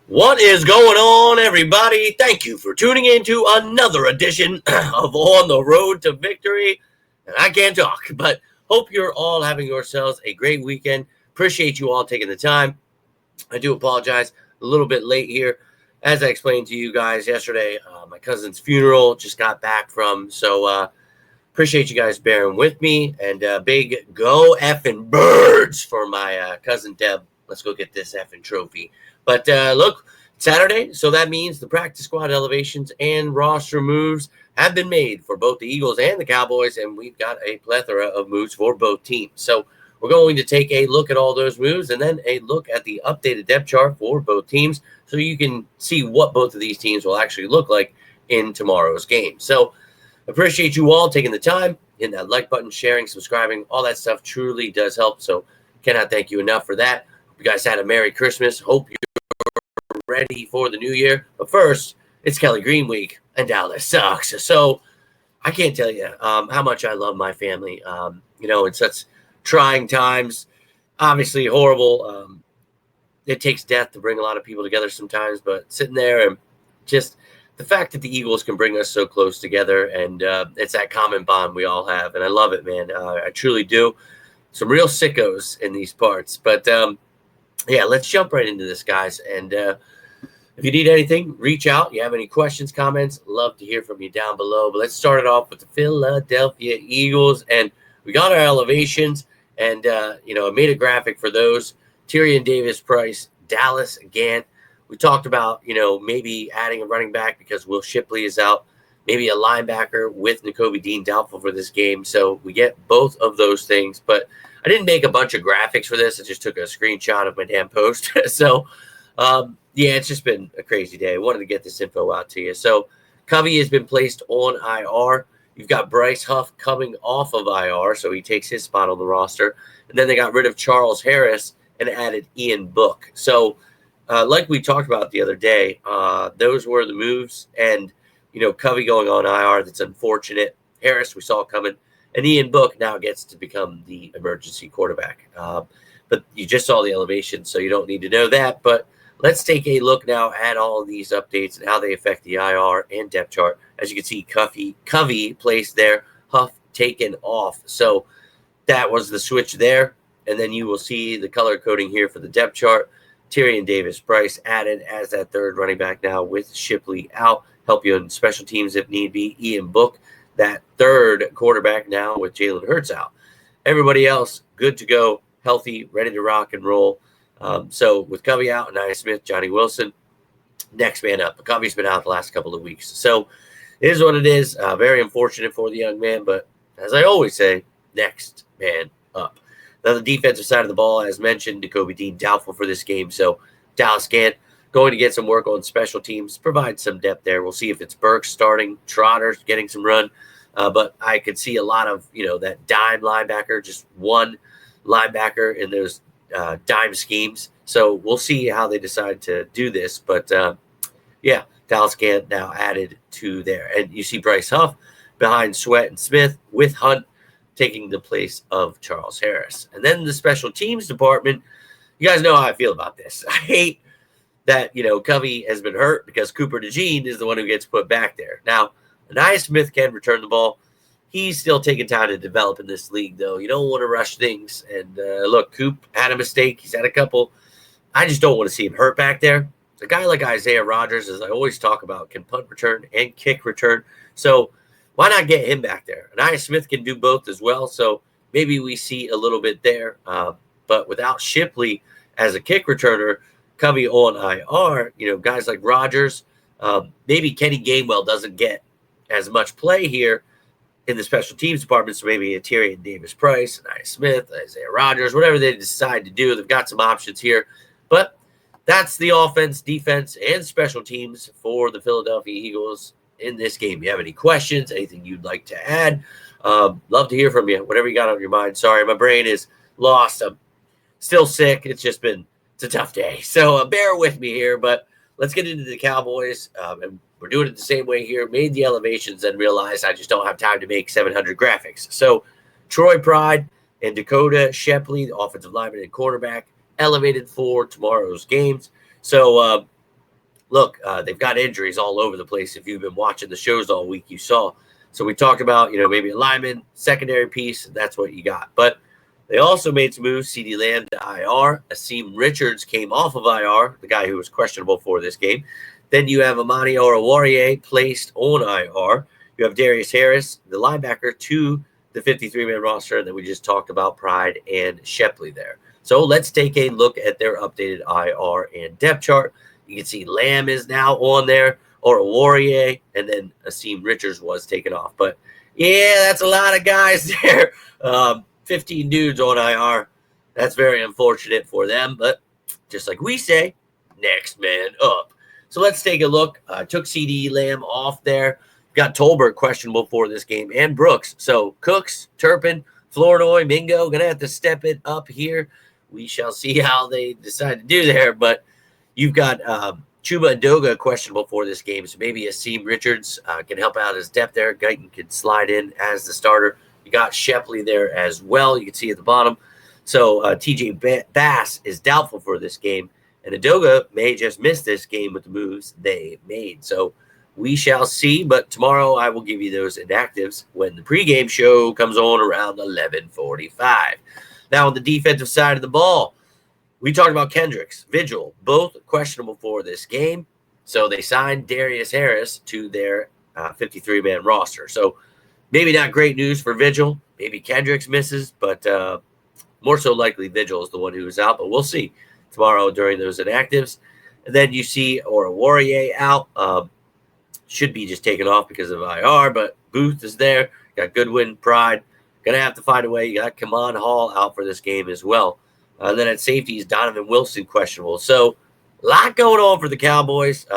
What is going on, everybody? Thank you for tuning in to another edition of On the Road to Victory. And I can't talk, but hope you're all having yourselves a great weekend. Appreciate you all taking the time. I do apologize, a little bit late here. As I explained to you guys yesterday, my cousin's funeral just got back from, so appreciate you guys bearing with me. And big go effing birds for my cousin Deb. Let's go get this effing trophy. But look, Saturday, so that means the practice squad elevations and roster moves have been made for both the Eagles and the Cowboys, and we've got a plethora of moves for both teams. So we're going to take a look at all those moves and then a look at the updated depth chart for both teams so you can see what both of these teams will actually look like in tomorrow's game. So appreciate you all taking the time, hitting that like button, sharing, subscribing. All that stuff truly does help. So cannot thank you enough for that. You guys had a Merry Christmas. Hope you're ready for the new year. But first, it's Kelly Green week, and Dallas sucks. So I can't tell you how much I love my family. In such trying times, obviously horrible. It takes death to bring a lot of people together sometimes, but sitting there and just the fact that the Eagles can bring us so close together, and it's that common bond we all have, and I love it, man. I truly do. Some real sickos in these parts, but let's jump right into this, guys. And if you need anything, reach out. You have any questions, comments, love to hear from you down below. But let's start it off with the Philadelphia Eagles, and we got our elevations, and I made a graphic for those. Tyrion Davis-Price, Dallas Gant. We talked about, maybe adding a running back because Will Shipley is out, maybe a linebacker with Nakobe Dean doubtful for this game. So we get both of those things, but I didn't make a bunch of graphics for this. I just took a screenshot of my damn post. So, it's just been a crazy day. I wanted to get this info out to you. So Covey has been placed on IR. You've got Bryce Huff coming off of IR, so he takes his spot on the roster. And then they got rid of Charles Harris and added Ian Book. So like we talked about the other day, those were the moves. And, Covey going on IR, that's unfortunate. Harris, we saw coming. And Ian Book now gets to become the emergency quarterback. But you just saw the elevation, so you don't need to know that. But let's take a look now at all of these updates and how they affect the IR and depth chart. As you can see, Covey placed there, Huff taken off. So that was the switch there. And then you will see the color coding here for the depth chart. Tyrion Davis-Price added as that third running back now with Shipley out. Help you in special teams if need be. Ian Book, that third quarterback now with Jalen Hurts out. Everybody else, good to go, healthy, ready to rock and roll. So with Covey out, Nia Smith, Johnny Wilson, next man up. Covey's been out the last couple of weeks. So it is what it is. Very unfortunate for the young man, but as I always say, next man up. Now, the defensive side of the ball, as mentioned, Nakobe Dean doubtful for this game. So Dallas Gant going to get some work on special teams, provide some depth there. We'll see if it's Burks starting, Trotter getting some run. But I could see a lot of, that dime linebacker, just one linebacker in those dime schemes. So we'll see how they decide to do this. But, Dallas Gant now added to there. And you see Bryce Huff behind Sweat and Smith with Hunt taking the place of Charles Harris. And then the special teams department, you guys know how I feel about this. I hate that, Covey has been hurt because Cooper DeJean is the one who gets put back there. Now, Nia Smith can return the ball. He's still taking time to develop in this league, though. You don't want to rush things. And look, Coop had a mistake. He's had a couple. I just don't want to see him hurt back there. A guy like Isaiah Rodgers, as I always talk about, can punt return and kick return. So why not get him back there? Nia Smith can do both as well. So maybe we see a little bit there. But without Shipley as a kick returner, Covey on IR, guys like Rodgers, maybe Kenny Gainwell doesn't get as much play here in the special teams department. So maybe a Tyrion Davis-Price, Nia Smith, Isaiah Rodgers, whatever they decide to do. They've got some options here. But that's the offense, defense, and special teams for the Philadelphia Eagles in this game. If you have any questions, anything you'd like to add, love to hear from you. Whatever you got on your mind. Sorry, my brain is lost. I'm still sick. It's a tough day. So bear with me here, but let's get into the Cowboys. And we're doing it the same way here. Made the elevations and realized I just don't have time to make 700 graphics. So Troy Pride and Dakota Shepley, the offensive lineman and quarterback, elevated for tomorrow's games. So look, they've got injuries all over the place. If you've been watching the shows all week, you saw. So we talked about, maybe a lineman, secondary piece, and that's what you got. But they also made some moves. CeeDee Lamb to IR. Asim Richards came off of IR, the guy who was questionable for this game. Then you have Amani Oruwariye placed on IR. You have Darius Harris, the linebacker, to the 53-man roster. And then we just talked about Pride and Shepley there. So let's take a look at their updated IR and depth chart. You can see Lamb is now on there, Oruwariye, and then Asim Richards was taken off. But, yeah, that's a lot of guys there. 15 dudes on IR. That's very unfortunate for them. But just like we say, next man up. So let's take a look. Took CeeDee Lamb off there. Got Tolbert questionable for this game and Brooks. So Cooks, Turpin, Flournoy, Mingo going to have to step it up here. We shall see how they decide to do there. But you've got Chuba Ndoga questionable for this game. So maybe Asim Richards can help out his depth there. Guyton can slide in as the starter. You got Shepley there as well. You can see at the bottom. So TJ Bass is doubtful for this game. And Ndoga may just miss this game with the moves they made. So we shall see. But tomorrow I will give you those inactives when the pregame show comes on around 11:45. Now on the defensive side of the ball, we talked about Kendricks, Vigil, both questionable for this game. So they signed Darius Harris to their 53-man roster. So maybe not great news for Vigil. Maybe Kendricks misses, but more so likely Vigil is the one who is out. But we'll see tomorrow during those inactives. And then you see Oruwariye out. Should be just taken off because of IR, but Booth is there. Got Goodwin, Pride. Going to have to find a way. You got Kamon Hall out for this game as well. And then at safety is Donovan Wilson questionable. So a lot going on for the Cowboys,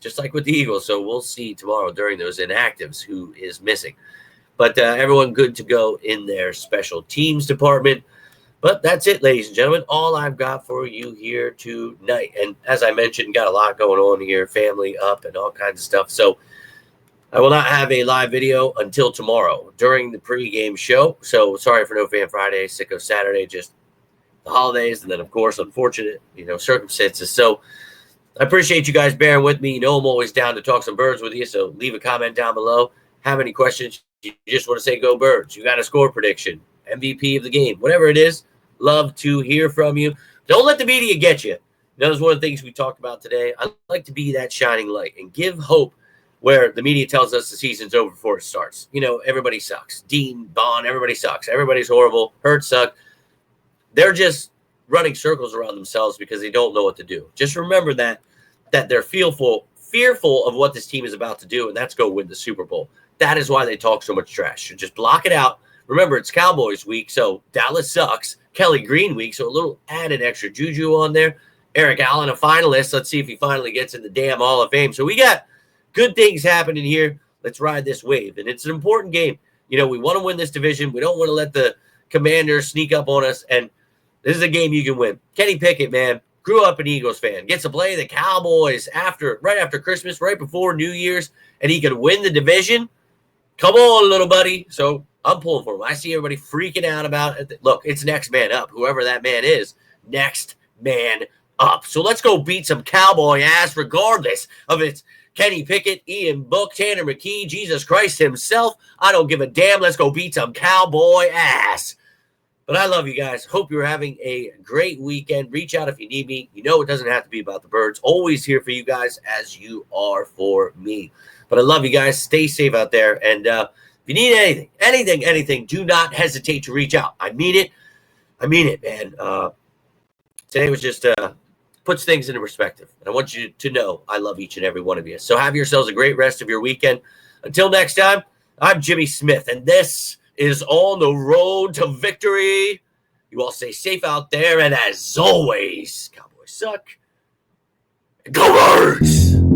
just like with the Eagles. So we'll see tomorrow during those inactives who is missing. But everyone good to go in their special teams department. But that's it, ladies and gentlemen. All I've got for you here tonight. And as I mentioned, got a lot going on here, family up and all kinds of stuff. So I will not have a live video until tomorrow during the pregame show. So sorry for no Fan Friday, Sicko Saturday, just the holidays. And then, of course, unfortunate, circumstances. So I appreciate you guys bearing with me. I'm always down to talk some birds with you. So leave a comment down below. Have any questions? You just want to say go Birds. You got a score prediction, MVP of the game, whatever it is. Love to hear from you. Don't let the media get you. That was one of the things we talked about today. I like to be that shining light and give hope where the media tells us the season's over before it starts. Everybody sucks. Dean, Bond, everybody sucks. Everybody's horrible. Hurts suck. They're just running circles around themselves because they don't know what to do. Just remember that they're fearful of what this team is about to do, and that's go win the Super Bowl. That is why they talk so much trash. So just block it out. Remember, it's Cowboys week, so Dallas sucks. Kelly Green week, so a little added extra juju on there. Eric Allen, a finalist. Let's see if he finally gets in the damn Hall of Fame. So we got good things happening here. Let's ride this wave. And it's an important game. We want to win this division. We don't want to let the Commanders sneak up on us. And this is a game you can win. Kenny Pickett, man, grew up an Eagles fan. Gets to play the Cowboys right after Christmas, right before New Year's, and he can win the division. Come on, little buddy. So I'm pulling for him. I see everybody freaking out about it. Look, it's next man up. Whoever that man is, next man up. So let's go beat some Cowboy ass regardless of it's Kenny Pickett, Ian Book, Tanner McKee, Jesus Christ himself. I don't give a damn. Let's go beat some Cowboy ass. But I love you guys. Hope you're having a great weekend. Reach out if you need me. It doesn't have to be about the Birds. Always here for you guys as you are for me. But I love you guys. Stay safe out there. And if you need anything, do not hesitate to reach out. I mean it. I mean it, man. Today was just puts things into perspective. And I want you to know I love each and every one of you. So have yourselves a great rest of your weekend. Until next time, I'm Jimmy Smith, and this is On the Road to Victory. You all stay safe out there, and as always, Cowboys suck. Go Birds!